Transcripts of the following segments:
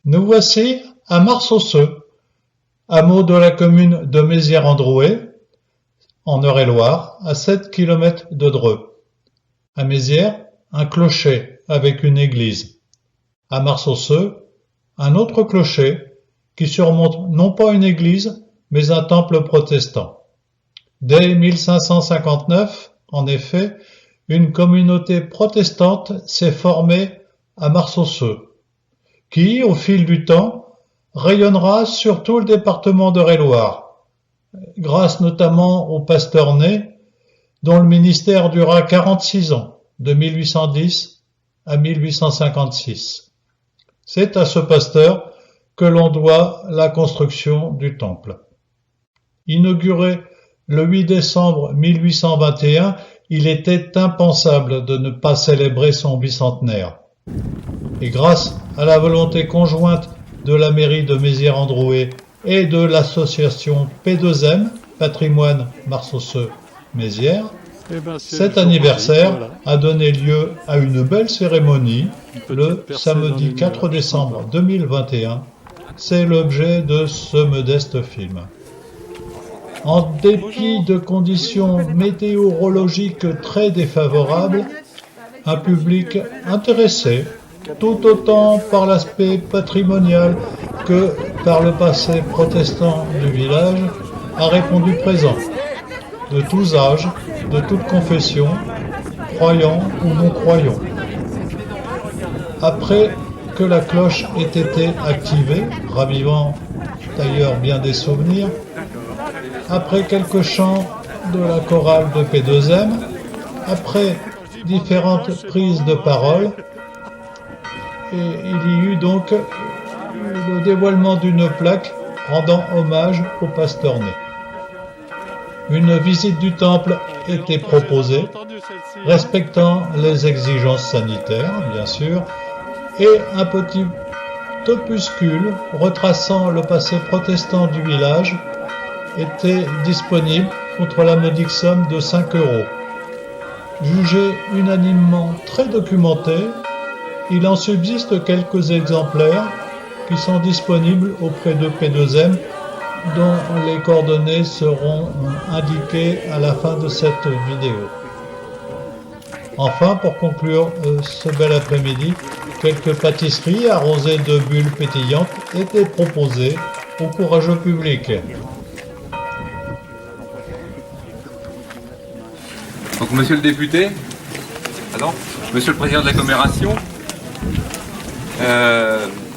Nous voici à Mars-aux-Ceux, hameau de la commune de Mézières-en-Drouais, en Eure-et-Loir, à 7 kilomètres de Dreux. À Mézières, un clocher avec une église. À Mars-aux-Ceux, un autre clocher qui surmonte non pas une église, mais un temple protestant. Dès 1559, en effet, une communauté protestante s'est formée à Mars-aux-Ceux, qui, au fil du temps, rayonnera sur tout le département d'Eure-et-Loir, grâce notamment au pasteur Ney, dont le ministère dura 46 ans, de 1810 à 1856. C'est à ce pasteur que l'on doit la construction du temple. Inauguré le 8 décembre 1821, il était impensable de ne pas célébrer son bicentenaire. Et grâce à la volonté conjointe de la mairie de Mézières-en-Drouais et de l'association P2M, Patrimoine Mars-aux-Ceux-Mézières, cet anniversaire a donné lieu à une belle cérémonie le samedi 4 décembre 2021. C'est l'objet de ce modeste film. En dépit de conditions météorologiques très défavorables, un public intéressé, tout autant par l'aspect patrimonial que par le passé protestant du village, a répondu présent. De tous âges, de toutes confessions, croyants ou non-croyants. Après que la cloche ait été activée, ravivant d'ailleurs bien des souvenirs, après quelques chants de la chorale de P2M, après différentes prises de parole, et il y eut donc le dévoilement d'une plaque rendant hommage au pasteur Ney. Une visite du temple était proposée, respectant les exigences sanitaires, bien sûr, et un petit opuscule retraçant le passé protestant du village était disponible contre la modique somme de 5 €. Jugé unanimement très documenté, il en subsiste quelques exemplaires qui sont disponibles auprès de P2M, dont les coordonnées seront indiquées à la fin de cette vidéo. Enfin, pour conclure ce bel après-midi, quelques pâtisseries arrosées de bulles pétillantes étaient proposées au courageux public. Donc, monsieur le député, monsieur le président de l'agglomération,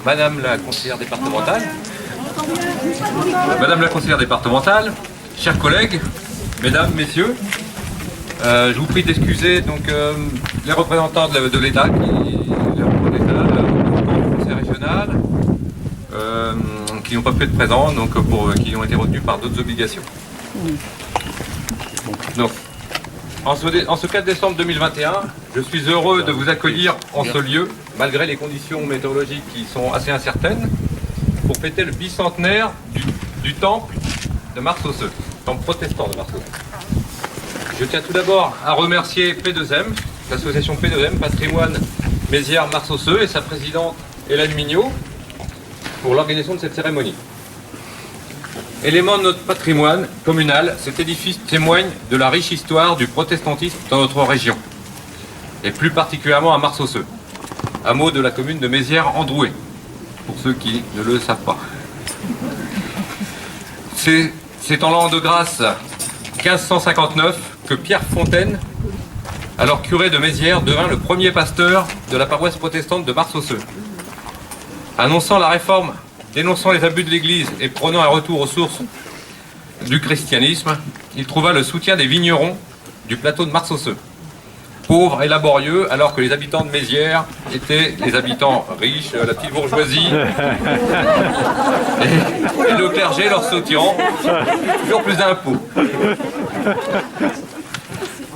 madame la conseillère départementale, chers collègues, mesdames, messieurs, je vous prie d'excuser donc les représentants de l'État, le conseil régional, qui n'ont pas pu être présents, donc qui ont été retenus par d'autres obligations. Donc, en ce 4 décembre 2021, je suis heureux de vous accueillir en ce lieu, malgré les conditions météorologiques qui sont assez incertaines, pour fêter le bicentenaire du temple de Mars-aux-Ceux, temple protestant de Mars-aux-Ceux. Je tiens tout d'abord à remercier P2M, l'association P2M, Patrimoine Mézières Mars-aux-Ceux, et sa présidente Hélène Mignot, pour l'organisation de cette cérémonie. Élément de notre patrimoine communal, cet édifice témoigne de la riche histoire du protestantisme dans notre région, et plus particulièrement à Mars-aux-Ceux, hameau de la commune de Mézières-en-Drouais, pour ceux qui ne le savent pas. C'est en l'an de grâce 1559 que Pierre Fontaine, alors curé de Mézières, devint le premier pasteur de la paroisse protestante de Mars-aux-Ceux. Annonçant la réforme, dénonçant les abus de l'Église et prônant un retour aux sources du christianisme, il trouva le soutien des vignerons du plateau de Mars-aux-Ceux. Pauvres et laborieux, alors que les habitants de Mézières étaient les habitants riches, la petite bourgeoisie, et le clergé leur sautirant toujours plus d'impôts.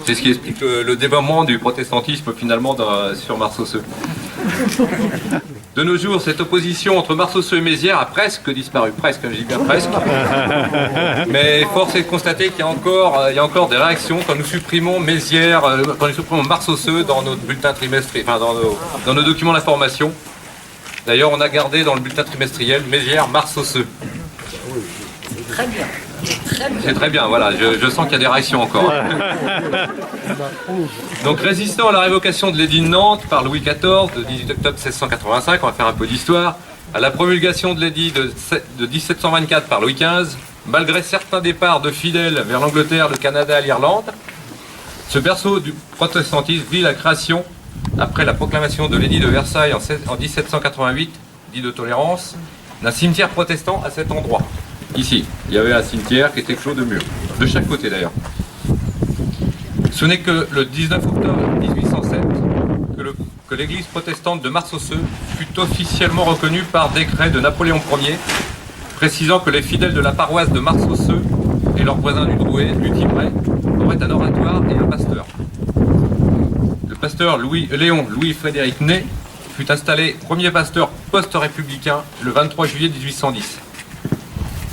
C'est ce qui explique le développement du protestantisme finalement sur Mars-aux-Ceux. De nos jours, cette opposition entre Mars-aux-Ceux et Mézières a presque disparu. Presque, je dis bien presque. Mais force est de constater qu'il y a encore des réactions quand nous supprimons Mézières, quand nous supprimons Mars-aux-Ceux dans notre bulletin trimestriel, enfin dans nos documents d'information. D'ailleurs, on a gardé dans le bulletin trimestriel Mézières, Mars-Osseux. Très bien. C'est très bien, voilà, je sens qu'il y a des réactions encore. Donc résistant à la révocation de l'édit de Nantes par Louis XIV de 18 octobre 1685, on va faire un peu d'histoire, à la promulgation de l'édit de 1724 par Louis XV, malgré certains départs de fidèles vers l'Angleterre, le Canada et l'Irlande, ce berceau du protestantisme vit la création, après la proclamation de l'édit de Versailles en 1788, dit de tolérance, d'un cimetière protestant à cet endroit. Ici, il y avait un cimetière qui était clos de murs, de chaque côté d'ailleurs. Ce n'est que le 19 octobre 1807 que l'église protestante de Mars-Osseux fut officiellement reconnue par décret de Napoléon Ier, précisant que les fidèles de la paroisse de Mars-Osseux et leurs voisins du Drouet, du Tibret, auraient un oratoire et un pasteur. Le pasteur Léon Louis-Frédéric Ney fut installé premier pasteur post-républicain le 23 juillet 1810.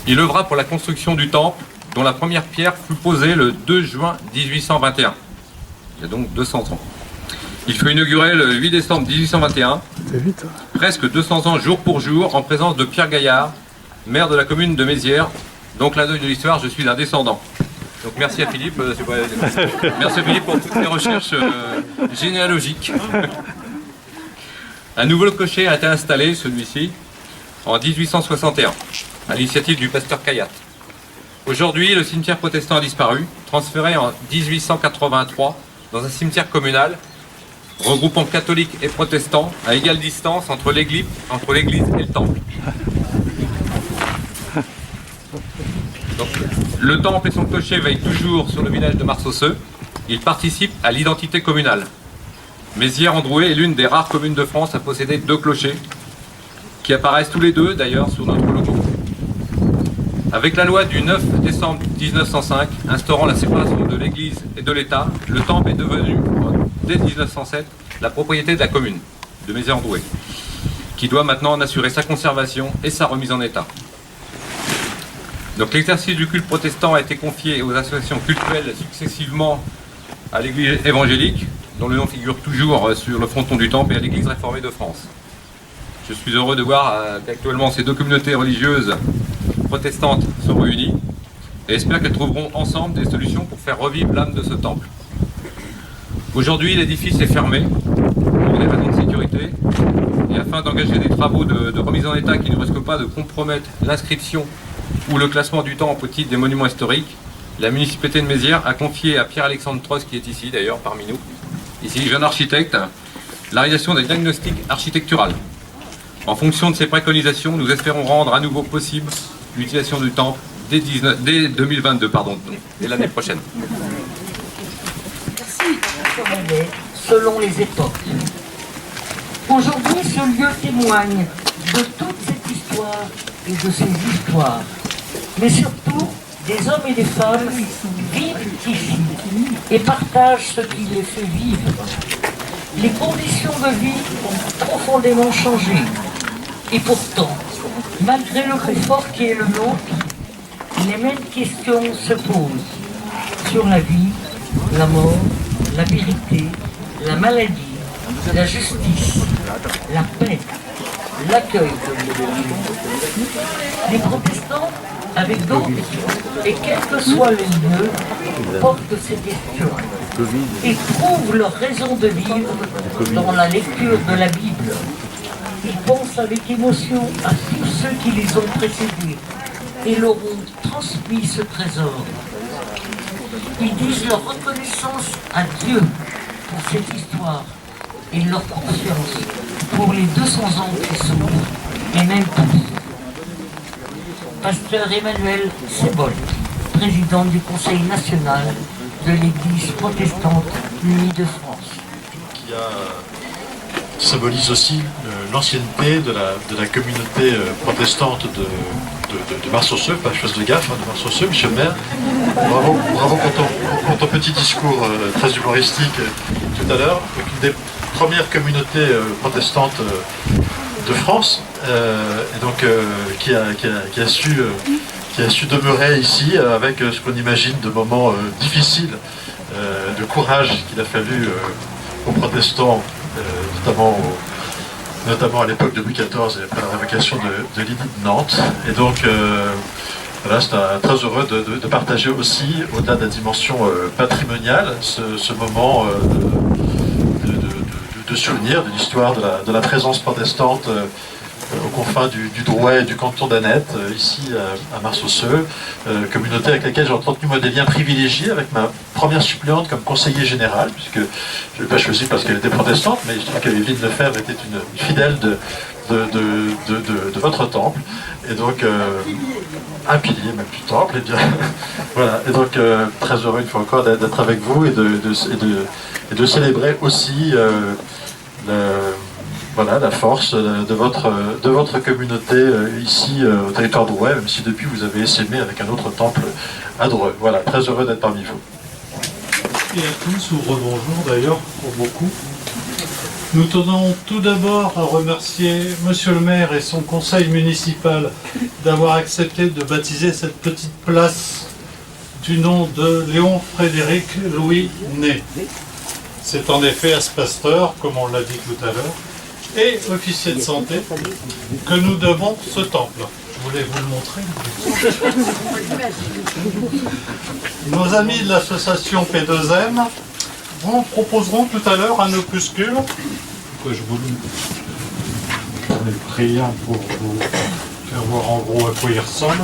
Il œuvra pour la construction du temple, dont la première pierre fut posée le 2 juin 1821. Il y a donc 200 ans. Il fut inauguré le 8 décembre 1821, presque 200 ans jour pour jour, en présence de Pierre Gaillard, maire de la commune de Mézières. Donc là, de l'histoire, je suis un descendant. Donc merci à Philippe, merci à Philippe pour toutes les recherches généalogiques. Un nouveau clocher a été installé, celui-ci, en 1861, à l'initiative du pasteur Caillat. Aujourd'hui, le cimetière protestant a disparu, transféré en 1883 dans un cimetière communal, regroupant catholiques et protestants à égale distance entre l'église et le temple. Donc, le temple et son clocher veillent toujours sur le village de Mars-Osseux. Ils participent à l'identité communale. Mézières-en-Drouet est l'une des rares communes de France à posséder 2 clochers, qui apparaissent tous les deux d'ailleurs sur notre logo. Avec la loi du 9 décembre 1905 instaurant la séparation de l'Église et de l'État, le temple est devenu, dès 1907, la propriété de la commune de Mézières-en-Drouet, qui doit maintenant en assurer sa conservation et sa remise en état. Donc l'exercice du culte protestant a été confié aux associations cultuelles successivement à l'Église évangélique, dont le nom figure toujours sur le fronton du temple, et à l'Église réformée de France. Je suis heureux de voir qu'actuellement ces 2 communautés religieuses protestantes sont réunies et espère qu'elles trouveront ensemble des solutions pour faire revivre l'âme de ce temple. Aujourd'hui, l'édifice est fermé pour des raisons de sécurité et afin d'engager des travaux de remise en état qui ne risquent pas de compromettre l'inscription ou le classement du temple au titre des monuments historiques, la municipalité de Mézières a confié à Pierre-Alexandre Trost, qui est ici d'ailleurs parmi nous, ici jeune architecte, la réalisation des diagnostics architecturaux. En fonction de ces préconisations, nous espérons rendre à nouveau possible l'utilisation du temple dès 2022, dès l'année prochaine. Merci. Selon les époques. Aujourd'hui, ce lieu témoigne de toute cette histoire et de ces histoires, mais surtout des hommes et des femmes vivent ici et partagent ce qui les fait vivre. Les conditions de vie ont profondément changé. Et pourtant, malgré le confort qui est le nôtre, les mêmes questions se posent sur la vie, la mort, la vérité, la maladie, la justice, la paix, l'accueil de l'autre. Les protestants, avec d'autres, et quel que soit le lieu, portent ces questions et trouvent leur raison de vivre dans la lecture de la Bible. Ils pensent avec émotion à tous ceux qui les ont précédés et leur ont transmis ce trésor. Ils disent leur reconnaissance à Dieu pour cette histoire et leur confiance pour les 200 ans qui s'ouvrent, et même plus. Pasteur Emmanuel Sebol, président du Conseil national de l'Église protestante unie de France. Qui symbolise aussi l'ancienneté de la communauté protestante de Mars-Osseux, pas je fasse de gaffe, de Mars-Osseux, monsieur le maire. Bravo pour ton petit discours très humoristique tout à l'heure. Une des premières communautés protestantes de France, et donc qui a su demeurer ici avec ce qu'on imagine de moments difficiles, de courage qu'il a fallu aux protestants, notamment notamment à l'époque de Louis XIV et après la révocation de l'édit de Nantes. Et donc, voilà, c'est très heureux de partager aussi, au-delà de la dimension patrimoniale, ce moment de souvenir de l'histoire de la présence protestante aux confins du Drouais et du canton d'Annette, ici à Mars-aux-Ceux, communauté avec laquelle j'ai entretenu moi des liens privilégiés avec ma première suppléante comme conseiller général, puisque je ne l'ai pas choisie parce qu'elle était protestante, mais je trouve que Evelyne Lefebvre était une fidèle de votre temple, et donc un pilier même du temple, et bien voilà, et donc très heureux une fois encore d'être avec vous et de célébrer aussi voilà, la force de votre communauté ici au territoire drouais, même si depuis vous avez essaimé avec un autre temple à Dreux. Voilà, très heureux d'être parmi vous. Et à tous, ou rebonjour d'ailleurs, pour beaucoup. Nous tenons tout d'abord à remercier Monsieur le maire et son conseil municipal d'avoir accepté de baptiser cette petite place du nom de Léon Frédéric Louis Ney. C'est en effet à ce pasteur, comme on l'a dit tout à l'heure, et officier de santé, que nous devons ce temple. Je voulais vous le montrer. Nos amis de l'association P2M vous proposeront tout à l'heure un opuscule, que je vous ai pris un pour vous faire voir en gros à quoi il ressemble.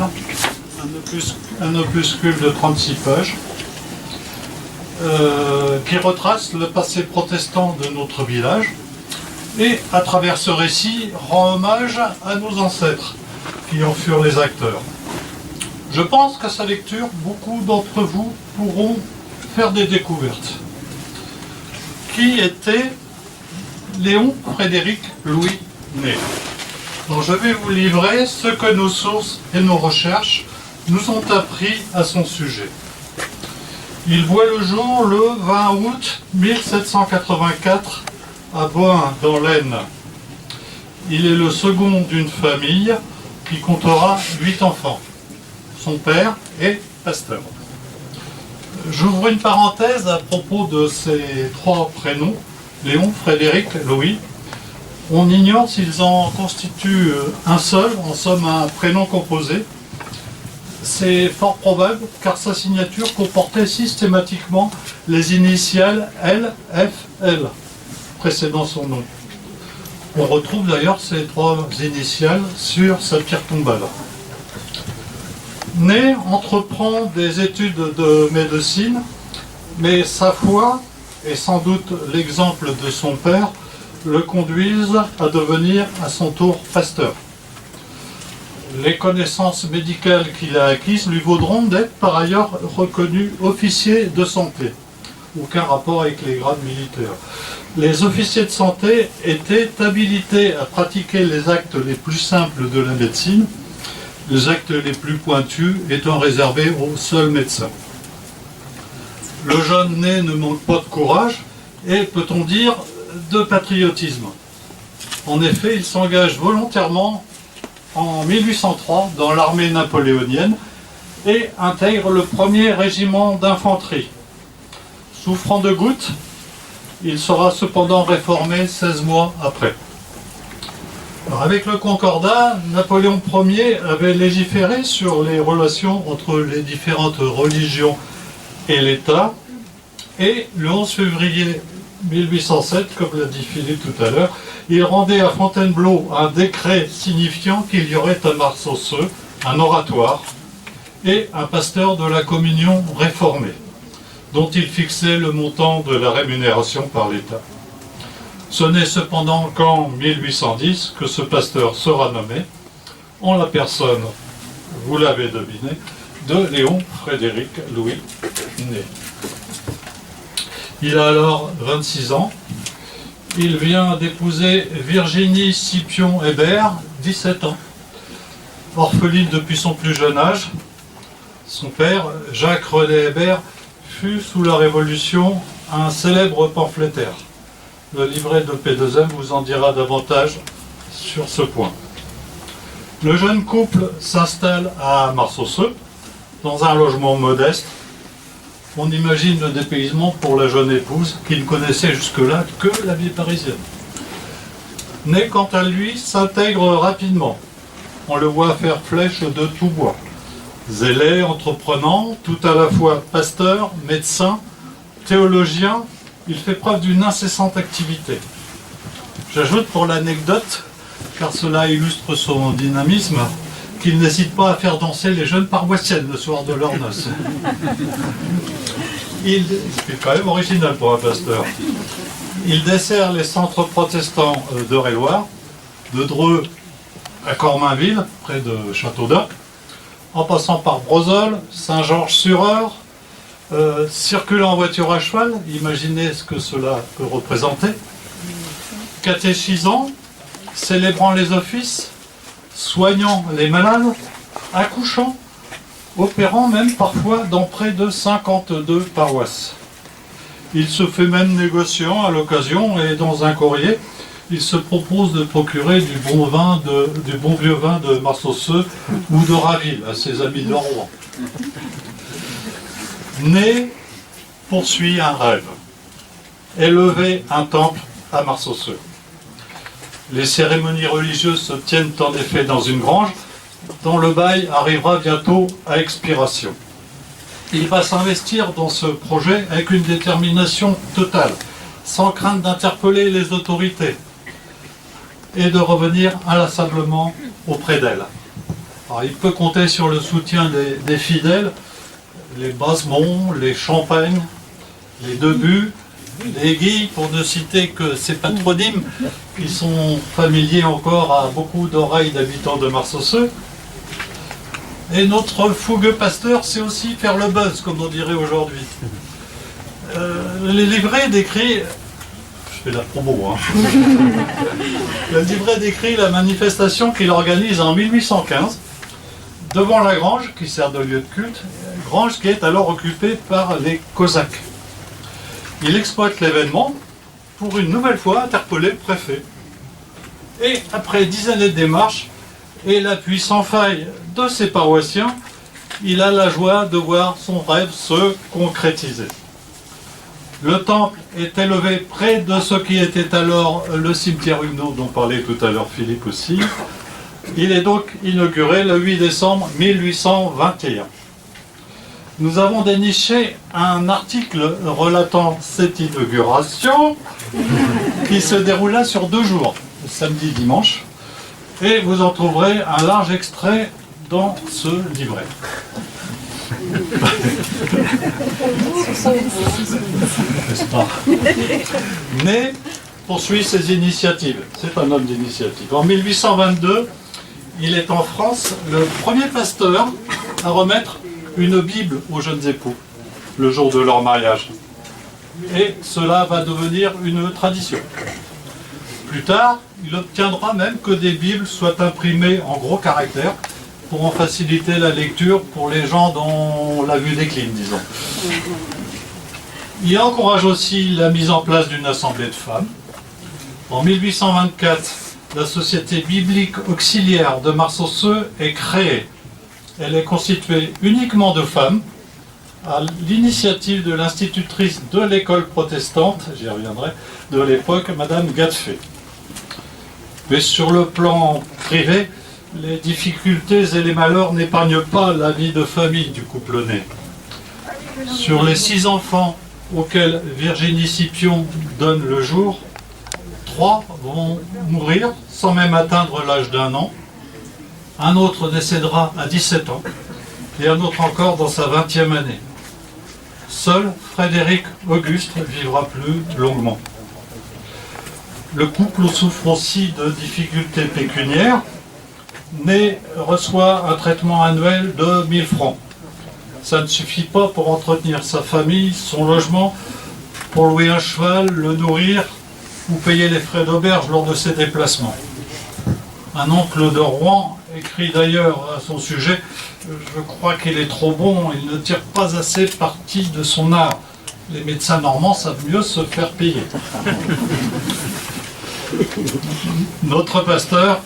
Un opuscule de 36 pages, qui retrace le passé protestant de notre village et, à travers ce récit, rend hommage à nos ancêtres qui en furent les acteurs. Je pense qu'à sa lecture, beaucoup d'entre vous pourront faire des découvertes. Qui était Léon Frédéric Louis Ney? Donc je vais vous livrer ce que nos sources et nos recherches nous ont appris à son sujet. Il voit le jour le 20 août 1784 à Bohain, dans l'Aisne. Il est le second d'une famille qui comptera 8 enfants. Son père est pasteur. J'ouvre une parenthèse à propos de ces 3 prénoms, Léon, Frédéric, Louis. On ignore s'ils en constituent un seul, en somme un prénom composé. C'est fort probable car sa signature comportait systématiquement les initiales L, F, L, précédant son nom. On retrouve d'ailleurs ces 3 initiales sur sa pierre tombale. Ney entreprend des études de médecine, mais sa foi, et sans doute l'exemple de son père, le conduisent à devenir à son tour pasteur. Les connaissances médicales qu'il a acquises lui vaudront d'être par ailleurs reconnu officier de santé. Aucun rapport avec les grades militaires. Les officiers de santé étaient habilités à pratiquer les actes les plus simples de la médecine, les actes les plus pointus étant réservés aux seuls médecins. Le jeune Ney ne manque pas de courage et, peut-on dire, de patriotisme. En effet, il s'engage volontairement en 1803 dans l'armée napoléonienne et intègre le 1er régiment d'infanterie. Souffrant de gouttes, il sera cependant réformé 16 mois après. Alors, avec le Concordat, Napoléon Ier avait légiféré sur les relations entre les différentes religions et l'État, et le 11 février 1807, comme l'a dit Philippe tout à l'heure, il rendait à Fontainebleau un décret signifiant qu'il y aurait à Mars-aux-Ceux un oratoire et un pasteur de la communion réformé, dont il fixait le montant de la rémunération par l'État. Ce n'est cependant qu'en 1810 que ce pasteur sera nommé, en la personne, vous l'avez deviné, de Léon Frédéric Louis Ney. Il a alors 26 ans. Il vient d'épouser Virginie Scipion Hébert, 17 ans. Orpheline depuis son plus jeune âge, son père, Jacques René Hébert, fut sous la Révolution un célèbre pamphlétaire. Le livret de P2M vous en dira davantage sur ce point. Le jeune couple s'installe à Mars-aux-Ceux, dans un logement modeste. On imagine le dépaysement pour la jeune épouse qui ne connaissait jusque-là que la vie parisienne. Ney, quant à lui, s'intègre rapidement. On le voit faire flèche de tout bois. Zélé, entreprenant, tout à la fois pasteur, médecin, théologien, il fait preuve d'une incessante activité. J'ajoute pour l'anecdote, car cela illustre son dynamisme, qu'il n'hésite pas à faire danser les jeunes paroissiennes le soir de leurs noces. C'est quand même original pour un pasteur. Il dessert les centres protestants d'Eure-et-Loir, de Dreux à Cormainville, près de Châteaudun, en passant par Brozolles, Saint-Georges-sur-Eure, circulant en voiture à cheval, imaginez ce que cela peut représenter, catéchisant, célébrant les offices, soignant les malades, accouchant, opérant même parfois dans près de 52 paroisses. Il se fait même négociant à l'occasion et dans un courrier, il se propose de procurer du bon vieux vin de Marsauceux ou de Raville à ses amis de Rouen. Ney poursuit un rêve, élever un temple à Marsauceux. Les cérémonies religieuses se tiennent en effet dans une grange dont le bail arrivera bientôt à expiration. Il va s'investir dans ce projet avec une détermination totale, sans crainte d'interpeller les autorités et de revenir inlassablement auprès d'elles. Alors, il peut compter sur le soutien des fidèles, les Basemont, les Champagne, les Debuts, les Guy, pour ne citer que ces patronymes, ils sont familiers encore à beaucoup d'oreilles d'habitants de Marsauceux. Et notre fougueux pasteur sait aussi faire le buzz, comme on dirait aujourd'hui. Les livrets décrit, je fais la promo, le livret décrit la manifestation qu'il organise en 1815 devant la grange qui sert de lieu de culte, grange qui est alors occupée par les Cosaques. Il exploite l'événement pour une nouvelle fois interpeller le préfet. Et après 10 années de démarche et l'appui sans faille de ses paroissiens, il a la joie de voir son rêve se concrétiser. Le temple est élevé près de ce qui était alors le cimetière Huguenot dont parlait tout à l'heure Philippe aussi. Il est donc inauguré le 8 décembre 1821. Nous avons déniché un article relatant cette inauguration qui se déroula sur 2 jours, samedi et dimanche, et vous en trouverez un large extrait dans ce livret. N'est-ce pas ? Ney poursuit ses initiatives. C'est un homme d'initiative. En 1822, il est en France le premier pasteur à remettre une Bible aux jeunes époux le jour de leur mariage. Et cela va devenir une tradition. Plus tard, il obtiendra même que des Bibles soient imprimées en gros caractères pour en faciliter la lecture pour les gens dont la vue décline, disons. Il encourage aussi la mise en place d'une assemblée de femmes. En 1824, la Société biblique auxiliaire de Marsauceux est créée. Elle est constituée uniquement de femmes, à l'initiative de l'institutrice de l'école protestante, j'y reviendrai, de l'époque, Madame Gadefet. Mais sur le plan privé, les difficultés et les malheurs n'épargnent pas la vie de famille du couple Ney. Sur les 6 enfants auxquels Virginie Scipion donne le jour, 3 vont mourir sans même atteindre l'âge d'1 an. Un autre décédera à 17 ans et un autre encore dans sa 20e année. Seul Frédéric Auguste vivra plus longuement. Le couple souffre aussi de difficultés pécuniaires. Ney reçoit un traitement annuel de 1000 francs. Ça ne suffit pas pour entretenir sa famille, son logement, pour louer un cheval, le nourrir ou payer les frais d'auberge lors de ses déplacements. Un oncle de Rouen écrit d'ailleurs à son sujet « Je crois qu'il est trop bon, il ne tire pas assez parti de son art. Les médecins normands savent mieux se faire payer. » Notre pasteur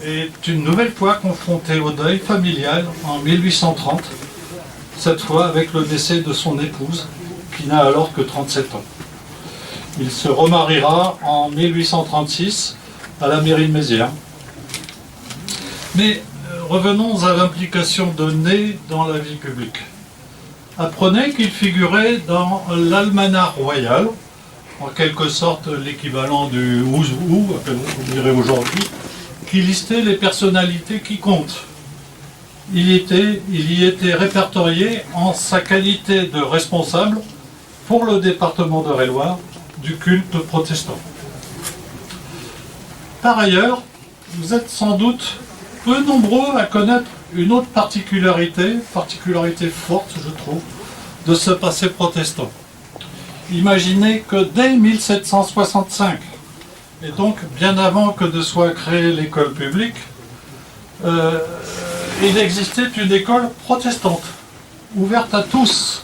est une nouvelle fois confronté au deuil familial en 1830, cette fois avec le décès de son épouse, qui n'a alors que 37 ans. Il se remariera en 1836 à la mairie de Mézières. Mais revenons à l'implication de Ney dans la vie publique. Apprenez qu'il figurait dans l'Almanach royal, en quelque sorte l'équivalent du Who's Who, on dirait aujourd'hui, qui listait les personnalités qui comptent. Il y était répertorié en sa qualité de responsable pour le département d'Eure-et-Loir du culte protestant. Par ailleurs, vous êtes sans doute peu nombreux à connaître une autre particularité forte, je trouve, de ce passé protestant. Imaginez que dès 1765, et donc bien avant que ne soit créée l'école publique, il existait une école protestante, ouverte à tous,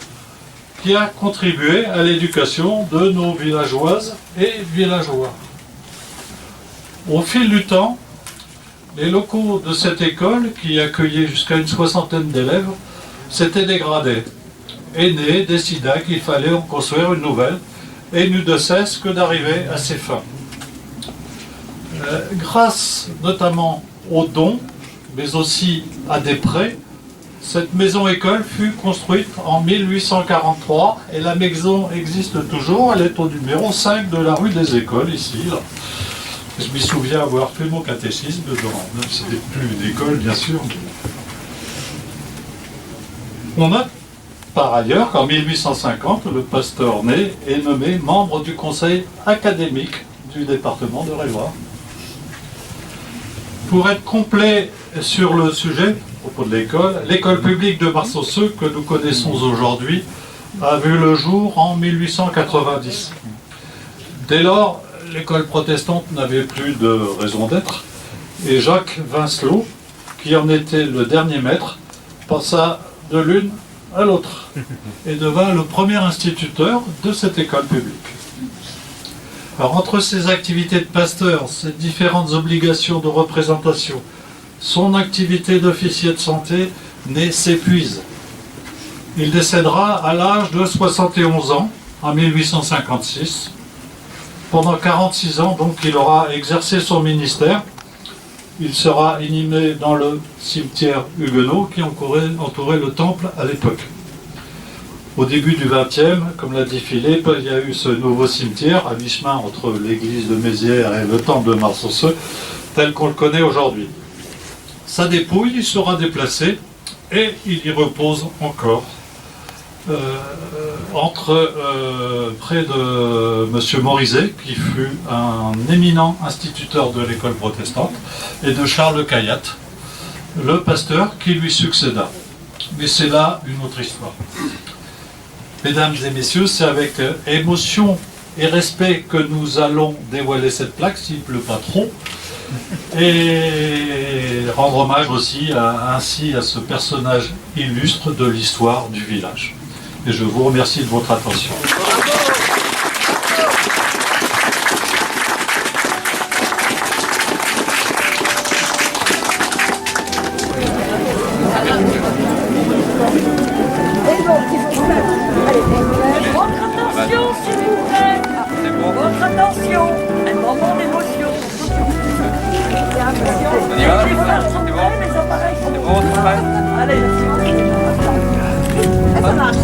qui a contribué à l'éducation de nos villageoises et villageois. Au fil du temps, les locaux de cette école, qui accueillait jusqu'à une soixantaine d'élèves, s'étaient dégradés. Et Ney décida qu'il fallait en construire une nouvelle, et n'eut de cesse que d'arriver à ses fins. Grâce notamment aux dons, mais aussi à des prêts, cette maison-école fut construite en 1843, et la maison existe toujours, elle est au numéro 5 de la rue des Écoles, ici, là. Je m'y souviens avoir fait mon catéchisme dedans. C'était plus une école, bien sûr. On note par ailleurs qu'en 1850, le pasteur Ney est nommé membre du conseil académique du département d'Eure-et-Loir. Pour être complet sur le sujet, à propos de l'école publique de Mars-aux-Ceux, que nous connaissons aujourd'hui, a vu le jour en 1890. Dès lors, l'école protestante n'avait plus de raison d'être, et Jacques Vincelot, qui en était le dernier maître, passa de l'une à l'autre et devint le premier instituteur de cette école publique. Alors, entre ses activités de pasteur, ses différentes obligations de représentation, son activité d'officier de santé, Ney s'épuise. Il décédera à l'âge de 71 ans, en 1856. Pendant 46 ans, donc, il aura exercé son ministère. Il sera inhumé dans le cimetière huguenot qui entourait le temple à l'époque. Au début du XXe, comme l'a dit Philippe, il y a eu ce nouveau cimetière à mi-chemin entre l'église de Mézières et le temple de Mars-aux-Ceux, tel qu'on le connaît aujourd'hui. Sa dépouille y sera déplacée et il y repose encore. Près de M. Morizet, qui fut un éminent instituteur de l'école protestante, et de Charles Caillat, le pasteur qui lui succéda. Mais c'est là une autre histoire. Mesdames et messieurs, c'est avec émotion et respect que nous allons dévoiler cette plaque, s'il ne pleut pas trop, et rendre hommage aussi ainsi à ce personnage illustre de l'histoire du village. Et je vous remercie de votre attention. Votre attention, s'il vous plaît. Votre attention. Un moment d'émotion. Les fleurs sont prêts, les appareils sont prêts. Allez, ça marche.